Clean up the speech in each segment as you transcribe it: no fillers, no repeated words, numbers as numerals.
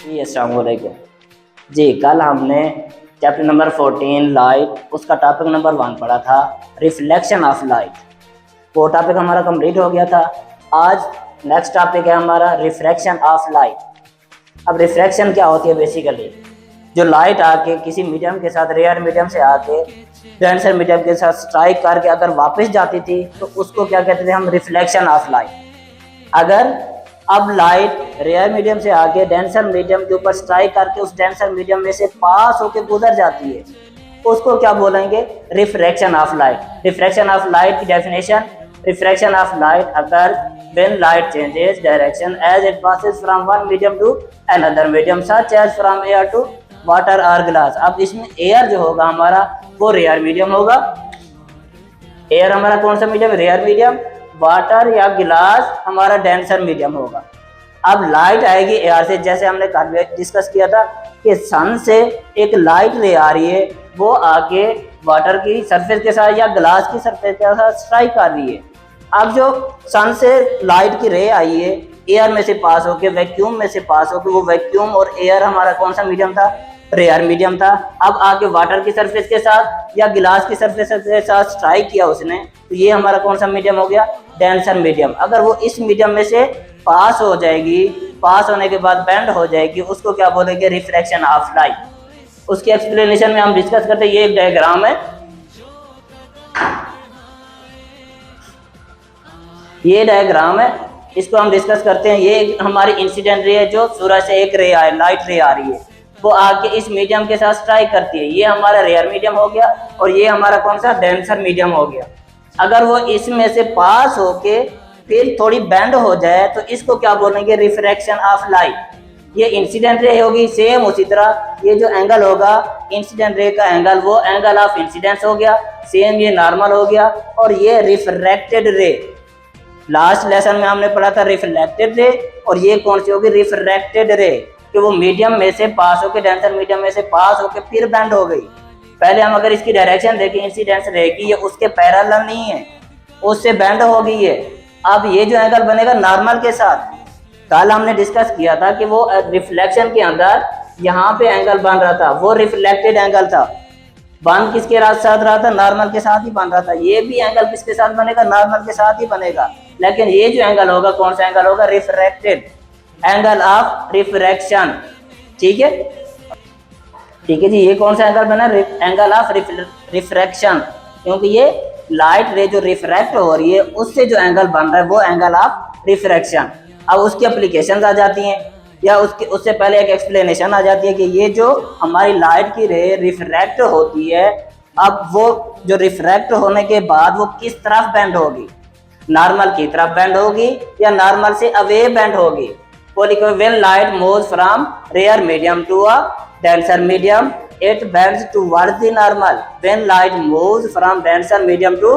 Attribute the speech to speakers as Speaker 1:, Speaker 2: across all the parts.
Speaker 1: जी अस्सलाम वालेकुम। जी कल हमने चैप्टर नंबर 14 लाइट उसका टॉपिक नंबर 1 पढ़ा था, रिफ्लेक्शन ऑफ लाइट। वो टॉपिक हमारा कंप्लीट हो गया था। आज नेक्स्ट टॉपिक है हमारा रिफ्रैक्शन ऑफ लाइट। अब रिफ्रैक्शन क्या होती है? बेसिकली जो लाइट आके किसी मीडियम के साथ, रेयर मीडियम से आके डेंसर मीडियम के साथ स्ट्राइक करके अगर वापस जाती थी तो उसको क्या कहते थे हम? Reflection of light. अगर अब लाइट रेयर मीडियम से आके डेंसर मीडियम के ऊपर स्ट्राइक करके उस डेंसर मीडियम में से पास होके गुजर जाती है, उसको क्या बोलेंगे? Refraction of light. Refraction of light की definition: refraction of light occur when light changes direction as it passes from one medium to another medium such as from air to water or glass। अब इसमें air जो होगा हमारा वो rare medium होगा। Air हमारा कौन सा मीडियम? Rare medium. वाटर या गिलास हमारा डेंसर मीडियम होगा। अब लाइट आएगी एयर से, जैसे हमने कल डिस्कस किया था कि सन से एक लाइट रे आ रही है, वो आके वाटर की सरफेस के साथ या ग्लास की सरफेस के साथ स्ट्राइक कर रही है। अब जो सन से लाइट की रे आई है, एयर में से पास होके, वैक्यूम में से पास होके, वो वैक्यूम और एयर हमारा कौन सा मीडियम था? रेयर मीडियम था। अब आके वाटर की सरफेस के साथ या गिलास की सरफेस के साथ स्ट्राइक किया उसने, तो ये हमारा कौन सा मीडियम हो गया? Denser medium. अगर वो इस मीडियम में से पास हो जाएगी, पास होने के बाद बेंड हो जाएगी, उसको क्या बोलेंगे? Refraction of light. उसकी एक्सप्लेनेशन में हम डिस्कस करते हैं। ये एक डायग्राम है, ये डायग्राम है, इसको हम डिस्कस करते हैं। ये हमारी इंसिडेंट रे है, जो सूरज से एक रे आ लाइट रे आ रही है, वो आके इस मीडियम के साथ स्ट्राइक करती है। ये हमारा रेयर मीडियम हो गया और ये हमारा कौन सा? डेंसर मीडियम हो गया। अगर वो इसमें से पास होके फिर थोड़ी बेंड हो जाए तो इसको क्या बोलेंगे? Refraction of light. ये इंसिडेंट रे होगी। सेम उसी तरह ये जो एंगल होगा इंसिडेंट रे का एंगल, वो एंगल ऑफ इंसिडेंस हो गया। सेम ये नॉर्मल हो गया। और ये रिफ्रैक्टेड रे, लास्ट लेसन में हमने पढ़ा था रिफ्लेक्टेड रे, और ये कौन सी होगी? रिफ्रैक्टेड रे, कि वो मीडियम में से पास होके, डेंसर मीडियम में से पास होके फिर बेंड हो गई। पहले हम अगर इसकी डायरेक्शन देखें इंसिडेंस रे की, ये उसके पैरेलल नहीं है, उससे बेंड हो गई है। अब ये जो एंगल बनेगा नॉर्मल के साथ, कल हमने डिस्कस किया था कि वो रिफ्लेक्शन के अंदर यहाँ पे एंगल बन रहा था, वो रिफ्लेक्टेड एंगल था। बन किसके साथ रहा था? नॉर्मल के साथ ही बन रहा था। ये भी एंगल किसके साथ बनेगा? नॉर्मल के साथ ही बनेगा। लेकिन ये जो एंगल होगा कौन सा एंगल होगा? Refracted angle of refraction. ठीक है, ठीक है जी। ये कौन सा एंगल बना? एंगल ऑफ रिफ्रैक्शन, क्योंकि ये लाइट रे जो रिफ्रैक्ट हो रही है उससे जो एंगल बन रहा है वो एंगल ऑफ रिफ्रैक्शन। अब उसकी एप्लीकेशन आ जाती हैं, या उससे पहले एक एक्सप्लेनेशन आ जाती है कि ये जो हमारी लाइट की रे रिफ्रैक्ट होती है, अब वो जो रिफ्रैक्ट होने के बाद वो किस तरफ बेंड होगी? नॉर्मल की तरफ बेंड होगी या नॉर्मल से अवे बेंड होगी? When light moves from rare medium to a denser medium it bends towards the normal. When light moves from denser medium to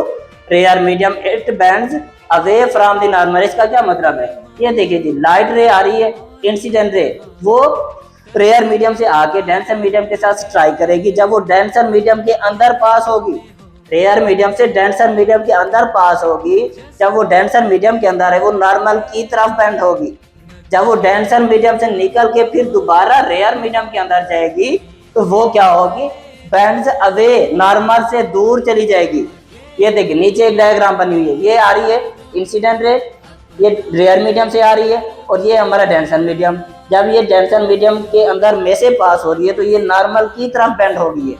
Speaker 1: rare medium it bends away from the normal. इसका क्या मतलब है? ये देखिए जी, light रे आ रही है, incident ray, वो रेयर मीडियम से आके डेंसर मीडियम के साथ स्ट्राइक करेगी। जब वो डेंसर मीडियम के अंदर पास होगी, रेयर मीडियम से डेंसर मीडियम के अंदर पास होगी, जब वो डेंसर मीडियम के अंदर है वो नॉर्मल की तरफ बेंड होगी। जब वो डेंसर मीडियम से निकल के फिर दोबारा रेयर मीडियम के अंदर जाएगी तो वो क्या होगी? बेंड्स अवे, नॉर्मल से दूर चली जाएगी। ये देखिए नीचे एक डायग्राम बनी हुई है, ये आ रही है इंसिडेंट रे, ये रेयर मीडियम से आ रही है, और ये हमारा डेंसर मीडियम। जब ये डेंसर मीडियम के अंदर में से पास हो रही है तो ये नॉर्मल की तरफ बेंड हो गई है।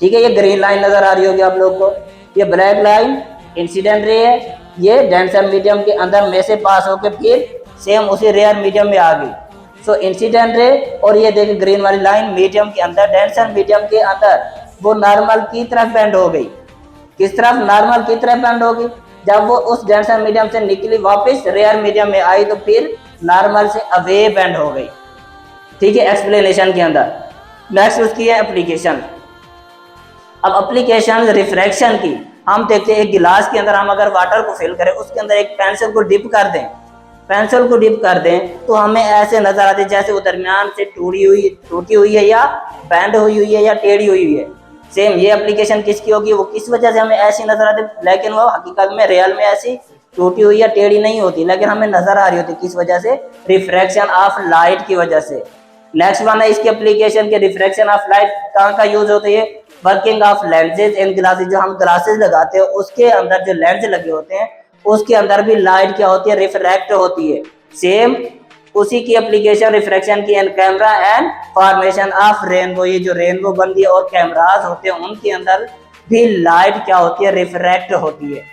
Speaker 1: ठीक है, ये ग्रीन लाइन नजर आ रही होगी आप लोग को, ये ब्लैक लाइन इंसिडेंट रे है, ये डेंसर मीडियम के अंदर में से पास होकर फिर सेम उसी रेयर मीडियम में आ गई। सो इंसिडेंट रे, और ये देखिए ग्रीन वाली लाइन मीडियम के अंदर, डेंसर मीडियम के अंदर वो नॉर्मल की तरफ बेंड हो गई। किस तरफ? नॉर्मल की तरफ बेंड होगी। जब वो उस डेंसर मीडियम से निकली वापस रेयर मीडियम में आई तो फिर नॉर्मल से अवे बेंड हो गई। ठीक है, एक्सप्लेनेशन के अंदर। नेक्स्ट उसकी है एप्लीकेशन। अब एप्लीकेशन रिफ्रैक्शन की हम देखते हैं, एक गिलास के अंदर हम अगर वाटर को फिल करें, उसके अंदर एक पेंसिल को डिप कर दें, पेंसिल को डिप कर दें तो हमें ऐसे नजर आते हैं जैसे वो दरमियान से टूटी हुई है या बैंड हुई है या टेढ़ी हुई है। सेम ये एप्लीकेशन किसकी होगी? वो किस वजह से हमें ऐसी नजर आती है, लेकिन वो हकीकत में रियल में ऐसी टूटी हुई या टेढ़ी नहीं होती, लेकिन हमें नजर आ रही होती। किस वजह से? रिफ्रैक्शन ऑफ लाइट की वजह से। नेक्स्ट वन है इसकी एप्लीकेशन के रिफ्रैक्शन ऑफ लाइट कहाँ का यूज होती है? Working of lenses and glasses, जो हम ग्लासेस लगाते हैं उसके अंदर जो लेंस लगे होते हैं उसके अंदर भी लाइट क्या होती है? रिफ्रैक्ट होती है। सेम उसी की एप्लीकेशन रिफ्रैक्शन की in camera and formation of rainbow, ये जो रेनबो बंदी और कैमरास होते हैं उनके अंदर भी लाइट क्या होती है? रिफ्रैक्ट होती है।